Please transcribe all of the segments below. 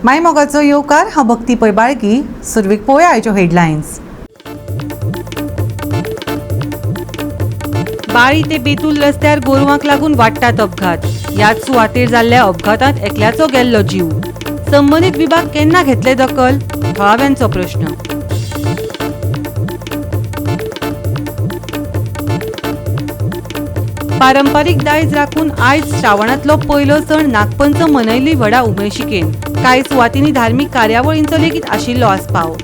माय मोगाचो येवकार हांव भक्ती पै बाळगी. सुरवेक पळोवया आयच्यो हेडलायन्स. बाळी ते बेतूल रस्त्यार गोरवांक लागून वाडटात अपघात. ह्याच सुवातेर जाल्ल्या अपघातांत एकल्याचो गेल्लो जीव. संबंदीत विभाग केन्ना घेतले दखल? थळाव्यांचो प्रश्न. पारंपारीक दायज राखून आयज श्रावणांतलो पयलो सण नागपंचम मनयली व्हडा उमेशीकेन. कांय सुवातींनी धार्मीक कार्यावळींचो लेगीत आशिल्लो आस्पाव.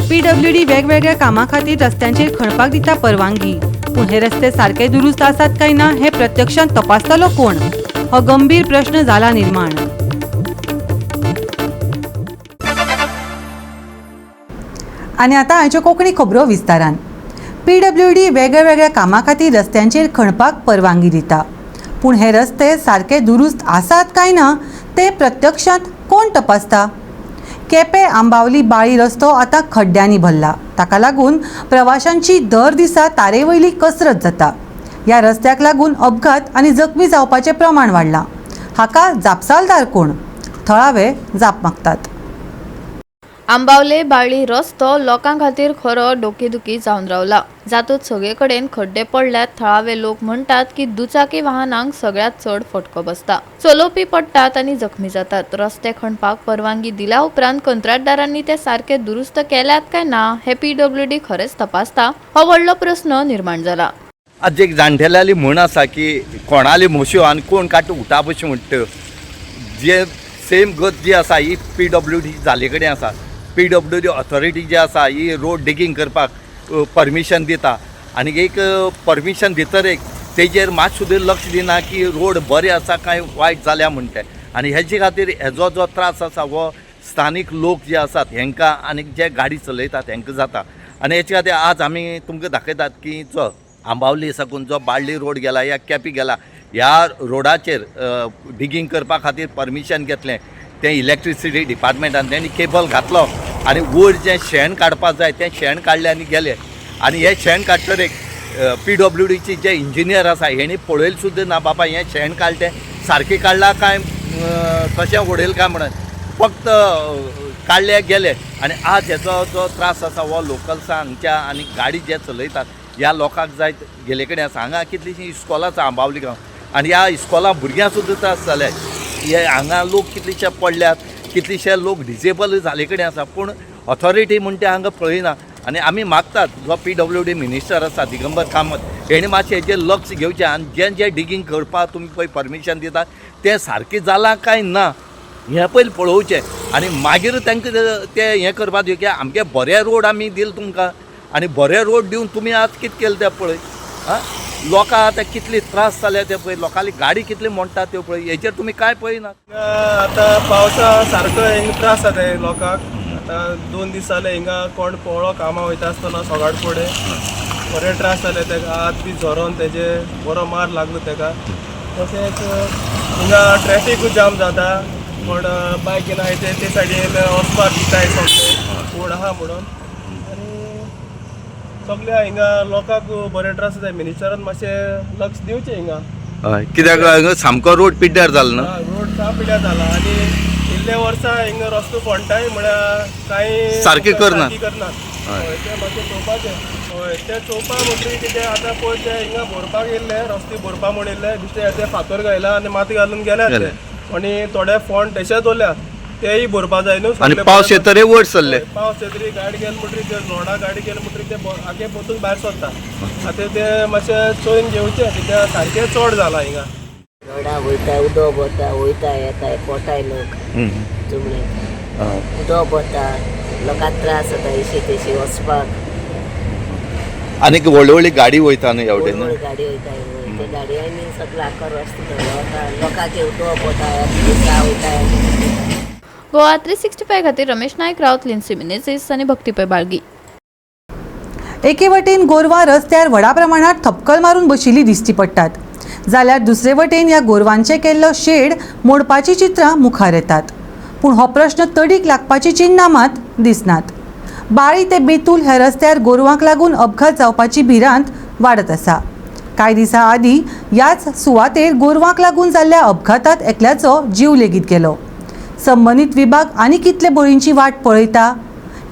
PWD वेगवेगळ्या कामां खातीर रस्त्यांचेर खणपाक दिता परवानगी. पूण हे रस्ते सारके दुरुस्त आसात काय ना हे प्रत्यक्षांत तपासतलो कोण? हो गंभीर प्रश्न जाला निर्माण. आनी आतां आयच्यो कोंकणी खबरो विस्तारान. PWD वेगवेगळ्या कामां खातीर रस्त्यांचेर खणपाक परवानगी दिता. पूण हे रस्ते सारके दुरुस्त आसात काय ना ते प्रत्यक्षांत कोण तपासता? केपें आंबावली बाळी रस्तो आतां खड्ड्यांनी भरला. ताका लागून प्रवाशांची दर दिसा तारेवयली कसरत जाता. ह्या रस्त्याक लागून अपघात आनी जखमी जावपाचें प्रमाण वाडलां. हाका जापसालदार कोण? थळावे जाप मागतात. आंबावले बाळ्ळी रस्तो लोकां खातीर खरो डोकेदुखी जावन रावला. जातूंत सगळे कडेन खड्डे पडल्यात. थळावे लोक म्हणटात की दुचाकी वाहनांक सगळ्यात चड फटको बसता. चलोवपी पडटात आनी जखमी जातात. रस्ते खणपाक परवानगी दिल्या उपरांत कंत्राटदारांनी ते सारखे दुरुस्त केल्यात काय ना हे PWD खरेंच तपासता? हो व्हडलो प्रस्न निर्माण जाला. आज एक जाणटेल्याली म्हण आसा की कोणाली म्हश्यो आनी कोण काट उठा बशी म्हणटा. जे सेम गत जी आसा ही PWD जाले कडेन आसा. PWD ऑथॉरिटी जी आसा ही रोड डिगींग करपाक परमिशन दिता आनी एक परमिशन दितर एक तेजेर मात सुद्दां लक्ष दिना की रोड बरे आसा काय वायट जाल्या म्हणटा. आनी हेजे खातीर हेजो जो त्रास आसा हो स्थानीक लोक जे आसात हेंकां आनी जे गाडी चलयतात हेंकां जाता. आनी हेचे खातीर आज आमी तुमकां दाखयतात की जो आंबावली साकून जो बाळ्ळी रोड गेला या केपी गेला ह्या रोडाचेर डिगींग करपा खातीर परमिशन घेतलें. तें इलेक्ट्रिसिटी डिपार्टमेंटान तेणी केबल घातलो आनी वयर जें शेण काडपाक जाय तें शेण काडलें आनी गेले. आनी हे शेण काडटर एक PWDची जे इंजिनियर आसा हेणी पळयलें सुद्दां ना बाबा हें शेण काडलें सारकें काडलां काय तशें उडयलें काय म्हणून फक्त काडले गेले. आनी आज हेचो जो त्रास आसा हो लोकल्सां हांगच्या आनी गाडी जे चलयतात ह्या लोकांक जाय गेले कडेन आसा. हांगा कितलींशीं इस्कॉलां आसा आंबावली गांव आनी ह्या इस्कॉला भुरग्यां सुद्दां त्रास जाले. हे हांगा लोक कितलेशे पडल्यात कितलेशे लोक डिसेबल जाले कडेन आसा. पूण ऑथॉरिटी म्हणटा तें हांगा पळयना. आनी आमी मागतात जो PWD मिनिस्टर आसा दिगंबर कामत हेणी मातशें हेजेर लक्ष घेवचें आनी जें जें डिगींग करपाक तुमी पळय परमिशन दितात तें सारकें जालां काय ना हें पयलीं पळोवचें. आनी मागीर तांकां तें हें करपाक दिवचें की आमगे बरे रोड आमी दिले तुमकां आनी बरे रोड दिवन तुमी आज कितें केलें तें पळय. लोकां आतां कितले त्रास जाले ते पळय. लोकांली गाडी कितली मोडटा त्यो पळय. हेचेर तुमी काय पळयनात. आतां पावसा सारको हिंगा त्रास जाता लोकांक. आतां 2 दीस जाले हिंगा कोण पोळो कामां वयता आसतना सकाळ फुडें बरे त्रास जाले तेका. हात बी झरोन तेजे बरो मार लागलो तेका. तशेंच हिंगा ट्रॅफिकूय जाम जाता. कोण बायकीन आहाय ते सायडीन वचपाक दिताय सगळे कोण आहा म्हणून. सगळ्या हिंगा लोकांक बरे त्रास जाता. मिनिस्टरान मातशें लक्ष दिवचें हिंगा. हय कित्याक सामको रोड पिड्ड्यार जालो ना. रोड साम पिड्ड्यार जाला आनी इल्ले वर्सां हिंगा रस्तो फोंडटाय म्हळ्यार कांय सारकें करनात. तें मातशें चोवपाचें. हय तें चोवपा म्हणटकीर कितें आतां पळय ते हिंगा भरपाक येयल्ले रस्ते भरपा म्हण येयल्ले बेश्टे ते फातर घायला आनी माती घालून गेल्यात ते. आनी थोडे फोंड तशेंच दवरल्या तेय भरपा जाय न्हू. आनी पावस येतरे वयर सरले. पावस येतरी गाडी गेली म्हणटकीर ते रोडा गाडी गेली म्हणटकीर ते आगे पोतून भायर सरता. आतां ते मातशें चोयन घेवचें कित्याक सारकें चड जाला हिंगा. रोडा वयता उदक भरता वयता येता पोटाय लोक चुमले उदक भरता लोकांक त्रास जाता इशे तेशी वचपाक. आनी व्हडली व्हडली गाडी वयता न्हू एवढे गाडी वयता ते गाडयांनी सगळो आकार रस्तो लोकांक उदक भरता दिसा वयता. गोवा 365 खातीर रमेश नायक रावत लिन्सी मिनेझीस आनी भक्ती पै बाळगी. एके वटेन गोरवां रस्त्यार व्हडा प्रमाणात थपकल मारून बशिल्ली दिश्टी पडटात. जाल्यार दुसरे वटेन ह्या गोरवांचे केल्लो शेड मोडपाची चित्रां मुखार येतात. पूण हो प्रश्न तडीक लागपाची चिन्नां मात दिसनात. बाळी ते बेतूल ह्या रस्त्यार गोरवांक लागून अपघात जावपाची भिरांत वाडत आसा. कांय दिसां आदीं ह्याच सुवातेर गोरवांक लागून जाल्ल्या अपघातांत एकल्याचो जीव लेगीत गेलो. संबंदीत विभाग आनी कितले बळींची वाट पळयता?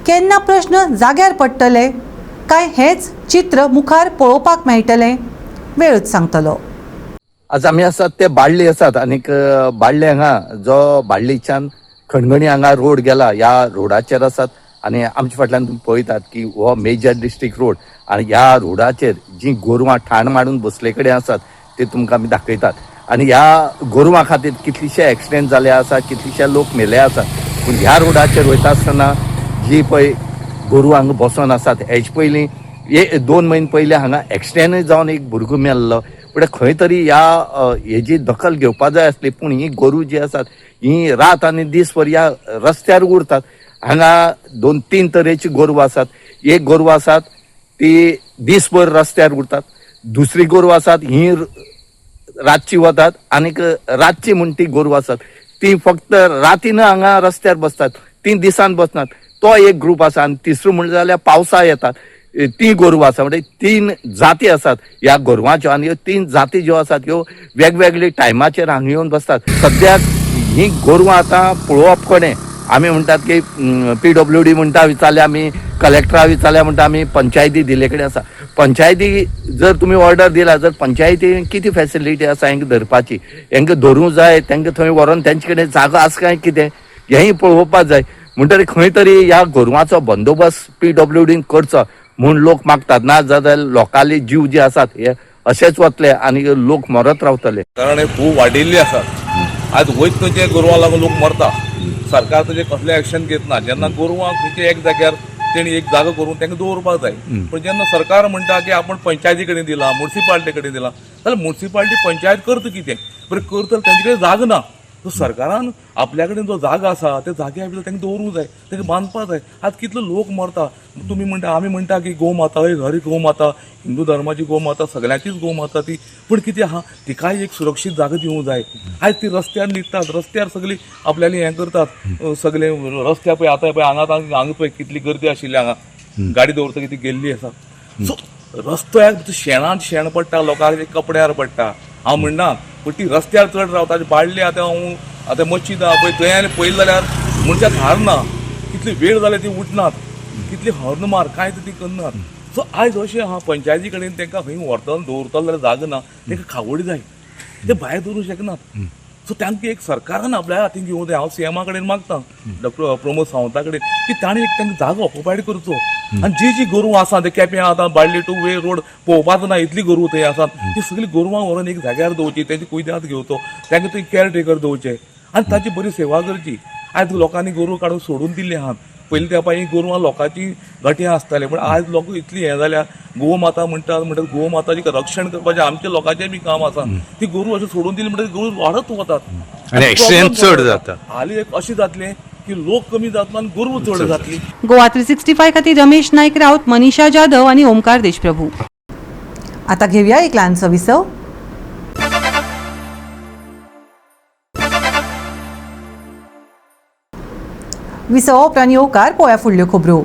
केन्ना प्रश्न जाग्यार पडटले? काय हेच चित्र मुखार पळोवपाक मेळटलें? वेळच सांगतलो. आज आमी आसात ते बाळ्ळी आसात आनीक बाळ्ळे हांगा जो बाळ्ळीच्यान खणगणी हांगा रोड गेला ह्या रोडाचेर आसात आनी आमचे फाटल्यान तुम्ही पळयतात की हो मेजर डिस्ट्रिक्ट रोड आनी ह्या रोडाचेर जी गोरवां ठाण मारून बसले कडेन आसात ते तुमकां आमी दाखयतात आनी ह्या गोरवां खातीर कितलीशे एक्सिडेंट जाले आसा, कितलीशे लोक मेले आसात. पूण ह्या रोडाचेर वयता आसतना जी पळय गोरवां हांगा बसोन आसात हेजे पयलीं 2 म्हयने पयलीं हांगा एक्सिडेंटूय जावन एक भुरगो मेल्लो. पूण खंय तरी हेजी दखल घेवपा जाय आसली. पूण ही गोरू जी आसात ही रात आनी दीसभर ह्या रस्त्यार उरतात. हांगा 2-3 तरेची गोरवां आसात. एक गोरवां आसात ती दीसभर रस्त्यार उरतात, दुसरी गोरवां आसात ही रातची वतात आनीक रातची म्हण ती गोरवां आसात ती फक्त रातीन हांगा रस्त्यार बसतात, ती दिसान बसनात. तो एक ग्रूप आसा. आनी तिसरो म्हणलें जाल्यार पावसा येतात ती गोरवां आसा. म्हणजे 3 जाती आसात ह्या गोरवांच्यो आनी ह्यो 3 जाती ज्यो आसात ह्यो वेगवेगळे टायमाचेर हांगा येवन बसतात. सद्याक ही गोरवां आतां पळोवप कोणें आमी म्हणटात की PWD म्हणटा विचारल्या आमी, कलेक्टरा विचारल्या म्हणटा आमी, पंचायती दिले कडेन आसा. पंचायती जर तुमी ऑर्डर दिला जर पंचायती कितें फॅसिलिटी आसा हांकां धरपाची, हांकां धरूं जाय, तांकां थंय व्हरोन तांचे कडेन जागो आसा काय कितें हेंय पळोवपाक जाय. म्हणटकीर खंय तरी ह्या गोरवांचो बंदोबस्त PWDन करचो म्हूण लोक मागतात. ना जाल्यार लोकांले जीव जे आसात हे अशेंच वतले आनी लोक मरत रावतले. कारण हे खूब वाडिल्ली आसात. आज वयत खंयचे गोरवां लागून लोक मरता. सरकार ताजे कसले एक्शन घेत ना. जेन्ना गोरवां खंयचे एक जाग्यार तेणी एक जागो करून तांकां दवरपाक जाय. पण जेन्ना सरकार म्हणटा की आपण पंचायती कडेन दिला, म्युनिसिपालिटी कडेन दिला, जाल्यार म्युनिसिपालिटी पंचायत करता कितें? बरें करता तांचे कडेन जागो ना. सो सरकारान आपल्या कडेन जो जागो आसा त्या जाग्या भितर तांकां दवरूंक जाय, तांकां बांदपाक जाय. आज कितले लोक मरता. तुमी म्हणटा आमी म्हणटा की गोमाता हरी गोमाता, हिंदू धर्माची गोमाता, सगळ्यांचीच गोमाता ती. पूण कितें आहा तिकाय एक सुरक्षीत जागो दिवंक जाय. आयज ती रस्त्यार न्हिदतात, रस्त्यार सगळी आपल्याली हें करतात. सगळे रस्त्यार पळय आतां पळय हांगा पळय कितली गर्दी आशिल्ली हांगा गाडी दवरता कितें गेल्ली आसा. सो रस्तो एक शेणान शेण पडटा, लोकांचे कपड्यार पडटा. हांव म्हणना पूण ती रस्त्यार चड रावता. बाळ्ळी आतां मशीद आहा पळय थंय आनी पळयलें जाल्यार मनशाक हार ना. कितली वेळ जाल्यार ती उठनात, कितली हॉर्न मार कांय ती करनात. सो आयज अशें आहा पंचायती कडेन तांकां खंय व्हरतलो दवरतलो जाल्यार जागो ना. तांकां खावडी जाय, ते भायर दवरूं शकनात. सो तांकां एक सरकारान आपल्या हातीन घेवंक जाय. हांव CM कडेन मागता, डॉक्टर प्रमोद सावंता कडेन, की ताणें एक तांकां जागो ऑक्युपायड करचो. आनी जी गोरवां आसा ते केपें आतां बाळ्ळी टू वे रोड पळोवपाच ना इतली गोरवां थंय आसात. ती सगळीं गोरवां व्हरून एक जाग्यार दवरची, तेंची कुयदाद घेवचो, तांकां थंय केअरटेकर दवरचे आनी ताची बरी सेवा करची. आयज लोकांनी गोरवां काडून सोडून दिल्ली आहात. पयलीं तेंपा ही गोरवां लोकांची घाटी आसताले. पण आयज लोक इतली हें जाल्या गोमाता म्हणटात गोमाताचें रक्षण करपाचें आमच्या लोकांचें बी काम आसा. ती गोरवां अशें सोडून दिली म्हणटकीर गोरवां वाडत वतात आनी एक्सिडेंट चड जाता. हालीं एक अशें जातलें की लोक कमी जातलो आनी गोरवां चड जातली. गोवा 365 खातीर रमेश नायक रावत, मनीषा जाधव आनी ओमकार देशप्रभू. आतां घेवया एक ल्हानसो विसव. विसव उपरांत येवकार पळोवया फुडल्यो खबरो.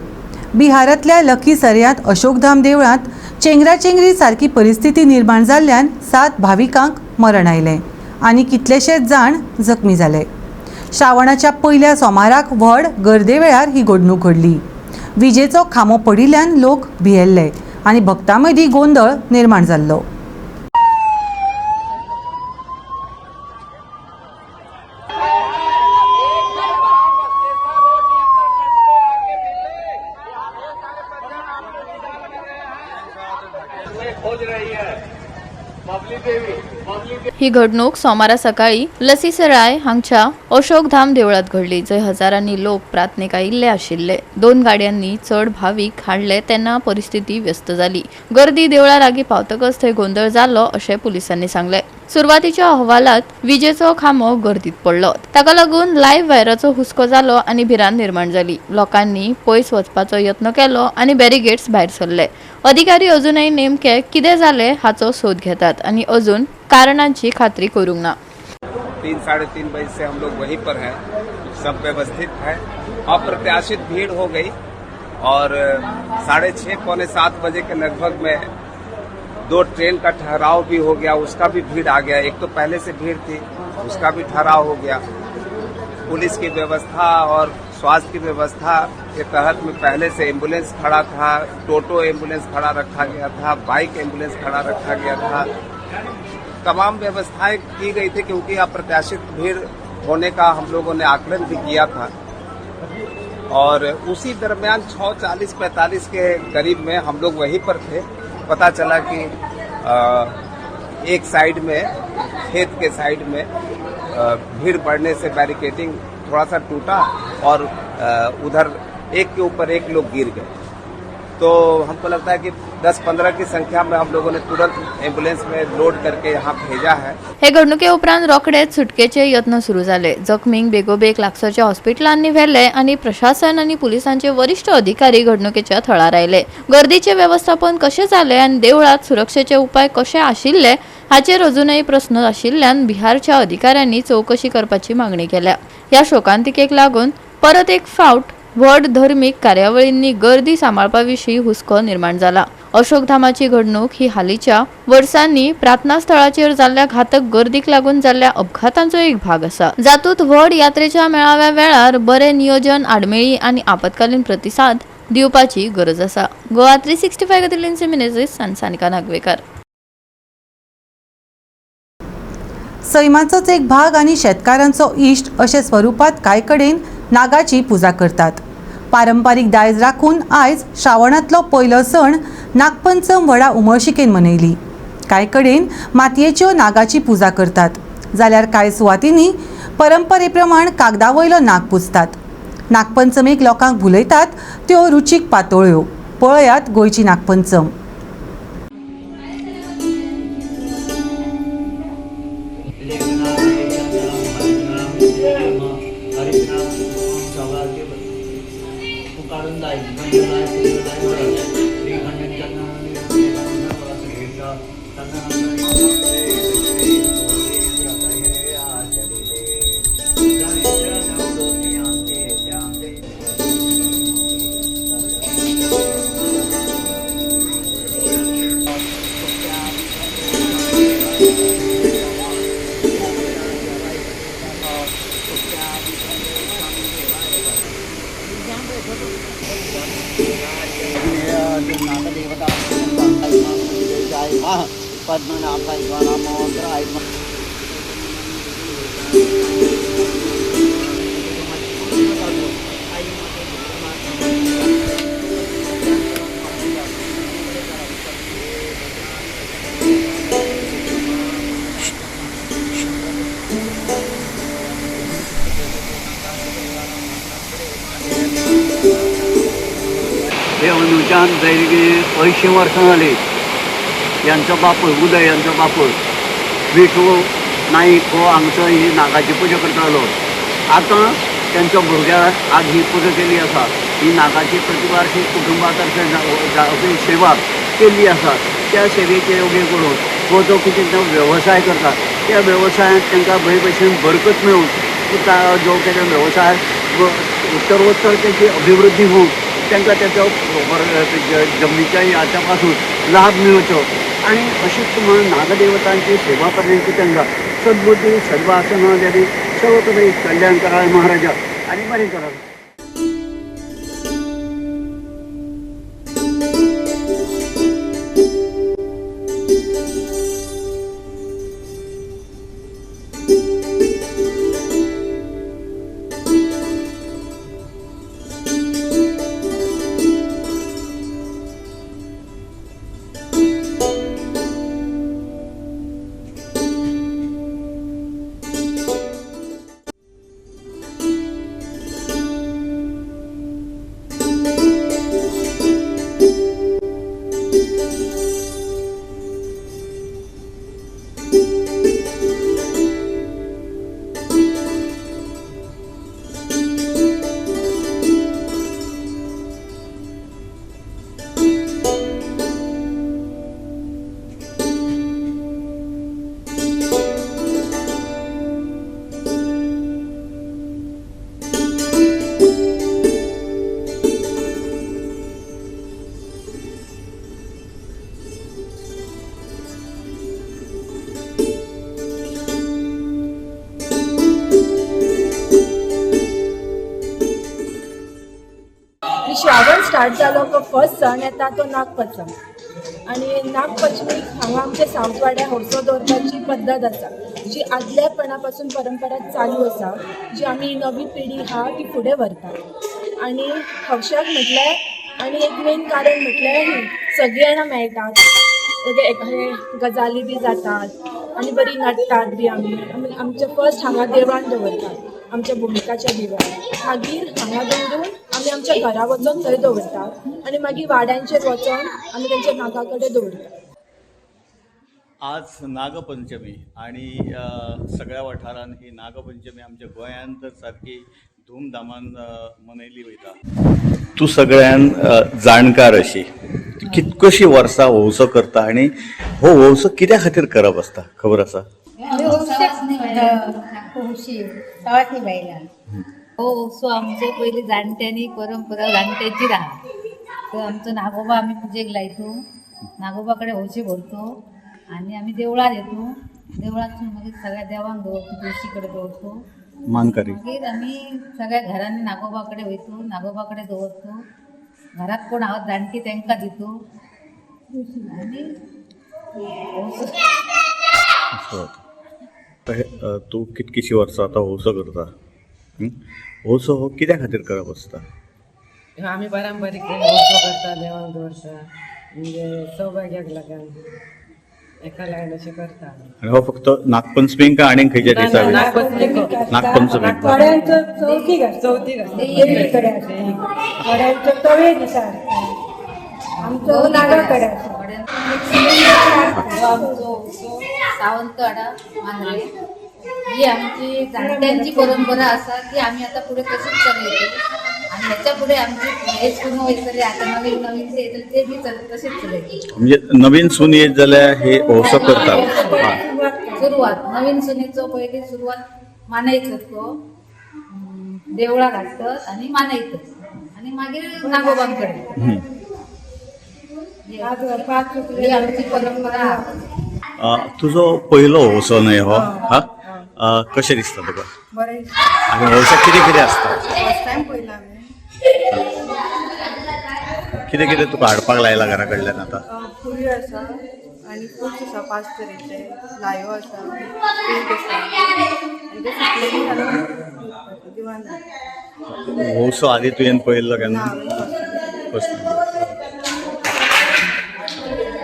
बिहारांतल्या लखीसरायांत अशोकधाम देवळांत चेंगराचेंगरी सारकी परिस्थिती निर्माण जाल्ल्यान 7 भाविकांक मरण आयलें आनी कितलेशेच जाण जखमी जाले. श्रावणाच्या पयल्या सोमाराक व्हड गर्दे वेळार ही घडणूक घडली. विजेचो खांबो पडिल्ल्यान लोक भियेल्ले आनी भक्तां मदीं गोंदळ निर्माण जाल्लो. ही घडणूक सोमारा सकाळी लसीसराय हांगच्या अशोकधाम देवळात घडली, जंय हजारांनी लोक प्रार्थनेक आयिल्ले आशिल्ले. 2 गाडयांनी चड भाविक हाडले तेन्ना परिस्थिती व्यस्त जाली. गर्दी देवळा लागीं पावतकच थंय गोंदळ जाल्लो अशें पुलिसांनी सांगले. सुरवातीच्या अहवालात विजेचो खांबो गर्दीत पडलो, ताका लागून लायव्ह वायराचो हुस्को जालो आनी भिरांत निर्माण जाली. लोकांनी पयस वचपाचो यत्न केलो आनी बॅरिगेड्स भायर सरले. अधिकारी अजूनय नेमके कितें जालें हाचो सोद घेतात आनी अजून कारणांची खात्री करूंक ना. 3-3:30 बजे से हम लोग वहीं पर हैं, सब व्यवस्थित है. अप्रत्याशित भीड़ हो गई और 6:30 पौने 7 बजे के लगभग में 2 ट्रेन का ठहराव भी हो गया, उसका भी भीड़ आ गया। एक तो पहले से भीड़ थी, उसका भी ठहराव हो गया। पुलिस की व्यवस्था और स्वास्थ्य की व्यवस्था के तहत में पहले से एम्बुलेंस खड़ा था, टोटो एम्बुलेंस खड़ा रखा गया था, बाइक एम्बुलेंस खड़ा रखा गया था। तमाम व्यवस्थाएं की गई थी क्योंकि अप्रत्याशित भीड़ होने का हम लोगों ने आकलन भी किया था। और उसी दरमियान 6:40-45 के करीब में हम लोग वहीं पर थे। पता चला कि एक साइड में, खेत के साइड में भीड़ बढ़ने से बैरिकेडिंग थोड़ा सा टूटा और उधर एक के ऊपर एक लोग गिर गए। तो हमको लगता है कि 10-15 की संख्या में हम लोगों ने तुरंत एम्बुलेंस में लोड करके यहाँ भेजा है। हे घडणुके उपरांत रोखडेच सुटकेचे यत्न सुरू झाले। जखमींक बेगोबेग लागसाच्या हॉस्पिटलांनी व्हेले आणि प्रशासन आणि पोलिसांचे वरिष्ठ अधिकारी घडणुकेच्या थळार आयले। गर्दीचे व्यवस्थापन कशे जाले आणि देवळात सुरक्षेचे उपाय कशे आशिल्ले हाचेर अजूनही प्रश्न आशिल्ल्यान बिहारच्या अधिकाऱ्यांनी चौकशी करपाची मागणी केल्या। या शोकांतिकेक लागून परत एक फावट व्हड धर्मीक कार्यावळींनी गर्दी सांबाळपाविशीं हुस्को निर्माण जाला। अशोकधामाची घडणूक ही हालींच्या वर्सांनी प्रार्थना स्थळाचेर जाल्ल्या घातक गर्दीक लागून जाल्ल्या अपघातांचो एक भाग आसा। जातूंत व्हड यात्रेच्या मेळाव्या वेळार बरे नियोजन, आडमेळी आनी आपतकालीन प्रतिसाद दिवपाची गरज आसा। गोवा 365 खातीर मिनेजीस सानिका नागवेकर। सैमाचोच एक भाग आणि शेतकारांचो इश्ट अशे स्वरूपात कांय कडेन नागाची पुजा करतात। पारंपारीक दायज राखून आयज श्रावणांतलो पयलो सण नागपंचम व्हडा उमळशिकेन मनयली। कांय कडेन मातयेच्यो नागाची पुजा करतात, जाल्यार कांय सुवातींनी परंपरे प्रमाण कागदा वयलो नाग पुजतात। नागपंचमीक लोकांक भुलयतात त्यो रुचीक पातोळ्यो। पळयात गोंयची नागपंचम। हे अनुजान दैवी 80 वर्सां जाली। यांचो बापूय उदय यांचो बापूय विठू नाईक हो हांगचो ही नागाची पुजा करतालो। आतां त्यांच्या भुरग्याक आज ही पुजा केली आसा। ही नागाची प्रतिवार्षीक कुटुंबातर्फे जावपी सेवा केल्ली आसा। त्या सेवेचे योग्य करून हो जो कितें तो वेवसाय करता त्या वेवसायांत तांकां बरे भशेन बरकत मेळून जो कितें वेवसाय उत्तरोत्तर त्याची अभिवृद्धी होऊन तांकां त्याचो जमनीच्या हाच्या पासून लाभ मेळचो आणि अशीच म्हणून नागदेवतांची सेवा करण्याची तांकां सद्बुद्धी सद्वासना देवी सर्व कडेन कल्याण करा महाराजा आणि बरें करा। स्टार्ट जालो तो फर्स्ट सण येता तो नागपंचम आणि नागपंचमीक हांगा आमच्या सावथ वाड्यार हौसो दवरपाची पद्दत आसा जी आदलेपणा पासून परंपरा चालू आसा जी आमी नवी पिढी हा ती फुडें व्हरता आणि हौशाक म्हटल्यार आनी एक मेन कारण म्हटल्यार सगळीं जाणां मेळटात एखादे गजाली बी जातात आणि बरी नडटात बी आमी आमचे फर्स्ट हांगा देवळान दवरतात आमच्या भुमिकाच्या दिव्यान मागीर हांगा दवरून आमी आमच्या घरा वचून थंय दवरतात आणि मागीर वाड्यांचेर वचून आमी तेंच्या नागा कडेन दवरतात. आज नागपंचमी आणि सगळ्या वाठारांत ही नागपंचमी आमच्या गोंयांत तर सारकी धूमधामान मनयली वयता. तूं सगळ्यान जाणकार अशी कितकोशी वर्सां हो उत्सव करता आनी हो उत्सव कित्या खातीर करप आसता खबर आसा? हो आमचे पयलीं जाणट्यांनी परंपरा जाणट्याची राहा तर आमचो नागोबा आमी पुजेक लायतो नागोबा कडेन हौशी भरतो आणि आम्ही देवळात येतो देवळातून मागीर सगळ्या देवांक दवरतो तुळशी कडेन दवरतो मानकरी मागीर आमी सगळ्या घरांनी नागोबा कडेन वयतो नागोबा कडेन दवरतो घरात कोण आहात जाणटी तांकां दितो आनी तूं कितकीशी वर्सां आतां हो उत्सव करता हो उत्सव हो कित्या खातीर करप आसता? आमी पारंपारीक उत्सव करता देवांक दवरता म्हणजे सौभाग्याक लागून एका लागून अशें करता. आनी हो फक्त नागपंचमीक काय आनीक खंयच्या दिसा? नागपंचमीक चवथीक तवे दिसा आमचो नागा कडेन सावंतवाडा मांद्रे ही आमची जाणट्यांची परंपरा आसा ती आमी आतां फुडें तशीच चलयतो आणि ह्याच्या पुढे आमची हे सुरू वयतले आता नवीन नवीन ते येतले ते बी तसेच चलयतो. म्हणजे नवीन सून येत जाल्यार हे उत्सव करतात. सुरुवात नवीन सुनीचो पयली सुरुवात मानयतात तो देवळा घालतात आणि मानयतात आणि मागीर नागोबांकडे ही आमची परंपरा. तुजो पयलो उत्सव न्हय हो हा कशें दिसता तुका? आनी उत्सव कितें कितें आसता? कितें कितें तुका हाडपाक लायला घरा कडल्यान आतां? पुरयो आसा आनी फ्रुट्स आसा 5 तरेचे लायो आसा पीठ आसा आनी ते सगळे घालून दिवान हो उत्सव आदी तुवें पळयल्लो केन्ना?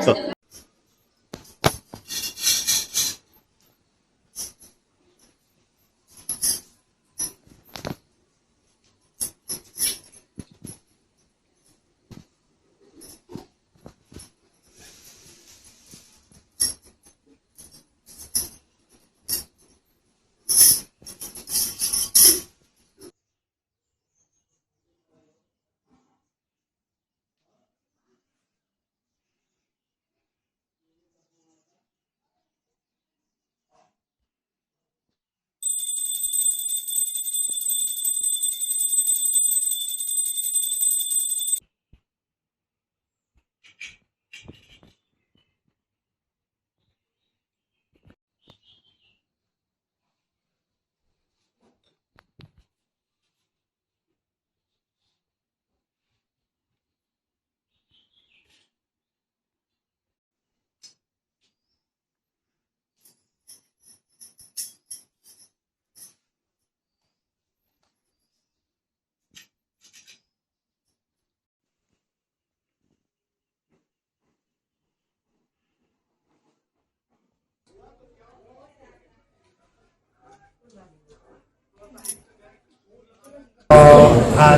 चल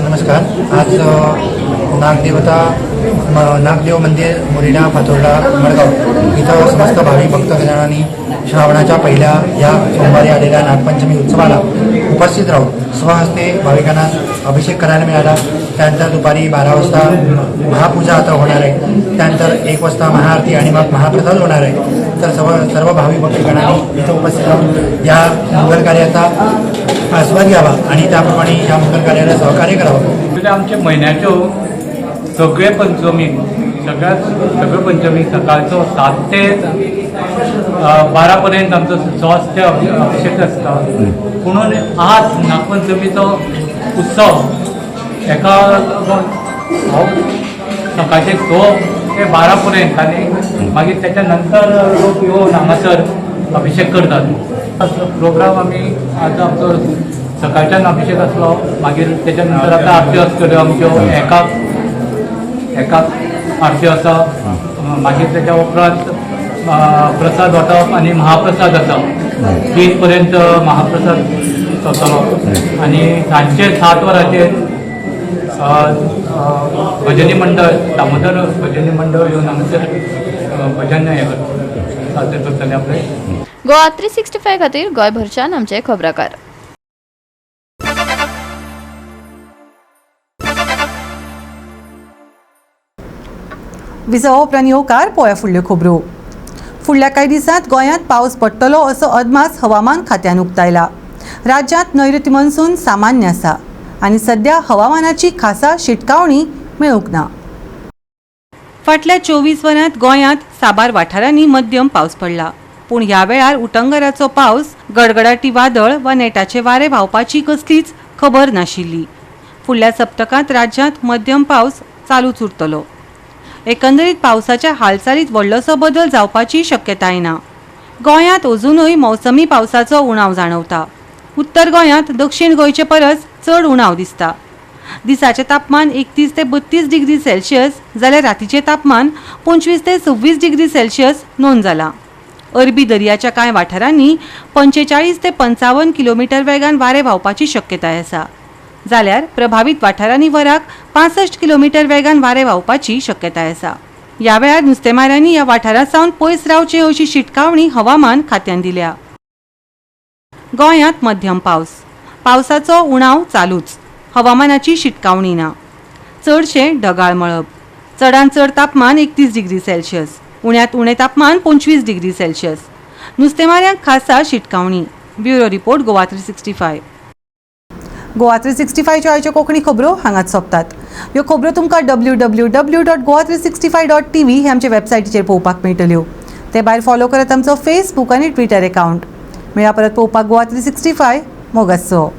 नमस्कार. आज नागदेवता नागदेव मंदिर मुरिडा फातोर्डा मडगाव इथं समस्त भाविक भक्तगणांनी श्रावणाच्या पहिल्या या सोमवारी आलेल्या नागपंचमी उत्सवाला उपस्थित राहून स्वहस्ते भाविकांना अभिषेक करायला मिळाला. त्यानंतर दुपारी 12 वाजता महापूजा आता होणार आहे. त्यानंतर 1 वाजता महाआरती आणि मग महाप्रसाद होणार आहे. तर सर्व भाविक भक्तगणांनी इथं उपस्थित राहून या मंगल कार्याचा आस्वाद घ्यावा आणि त्याप्रमाणे या मंगल कार्याला सहकार्य करावं. आमच्या महिन्याच्यो सगळे पंचमी सकाळचो 7 ते 12 पर्यंत आमचो स्वास्थ्य अभिषेक आसता. म्हणून आज नागपंचमीचो उत्सव एका सकाळचे 2 ते 12 पर्यंत आणि मागीर त्याच्या नंतर लोक येऊन हांगासर अभिषेक करतात. प्रोग्राम आमी आज आमचो सकाळच्यान अभिषेक आसलो, मागीर त्याच्या नंतर आता आरत्यो आसतल्यो आमच्यो एकाक आरत्यो आसा, मागीर त्याच्या उपरांत प्रसाद वांटप आणि महाप्रसाद आसा. 3 पर्यंत महाप्रसाद जातलो आणि सांजचे 7 वरांचेर भजनी मंडळ, दामोदर भजनी मंडळ येवन हांगासर भजन हे साजरे करतले आपले. गोवा 365 खातीर गोंयभरच्यान आमचे खबराकार. विसव उपरांत येवकार पळोवया फुडल्यो खबरो. फुडल्या कांय दिसांत गोंयांत पावस पडटलो असो अदमास हवामान खात्यान उक्तायला. राज्यांत नैऋत्य मॉन्सून सामान्य आसा आनी सध्या हवामानाची खासा शिटकावणी मेळूंक ना. फाटल्या 24 वरांत गोंयांत साबार वाठारांनी मध्यम पावस पडला, पूण ह्या वेळार उटंगराचो पावस, गडगडाटी वादळ वा नेटाचे वारे व्हांवपाची कसलीच खबर नाशिल्ली. फुडल्या सप्तकांत राज्यांत मध्यम पावस चालूच उरतलो. एकंदरीत पावसाच्या हालचालीत व्हडलोसो बदल जावपाची शक्यताय ना. गोंयांत अजूनय मोसमी पावसाचो उणाव जाणवता. उत्तर गोंयांत दक्षिण गोंयचे परस चड उणाव दिसता. दिसाचें तापमान 31 ते 32 डिग्री सेल्सियस जाल्यार रातीचें तापमान 25 ते 26 डिग्री सेल्सियस नोंद जाला. अरबी दर्याच्या कांय वाठारांनी 45 ते 55 किलोमीटर वेगान वारे व्हांवपाची शक्यताय आसा, जाल्यार प्रभावित वाठारांनी वराक 65 किलोमीटर वेगान वारे व्हांवपाची शक्यताय आसा. ह्या वेळार नुस्तेमारांनी ह्या वाठारांसावन पयस रावचें अशी शिटकावणी हवामान खात्यान दिल्या. गोंयांत मध्यम पावस, पावसाचो उणाव चालूच, हवामानाची शिटकावणी ना. चडशें ढगाळ मळब, चडांत चड तापमान 31 डिग्री सेल्सियस, उण्यांत उणें तापमान 25 डिग्री सेल्सियस. नुस्तेमाऱ्यांक खासा शिटकावणी. Bureau report Goa 365. गोवा 365 च्यो आयच्यो कोंकणी खबरो हांगाच सोंपतात. ह्यो खबरो तुमकां www.goa365.tv हे आमचे वेबसायटीचेर पळोवपाक मेळटल्यो. ते भायर फॉलो करात आमचो फेसबूक आनी ट्विटर अकाउंट. मेळ्या परत पळोवपाक गोवा 365. मोगाचो.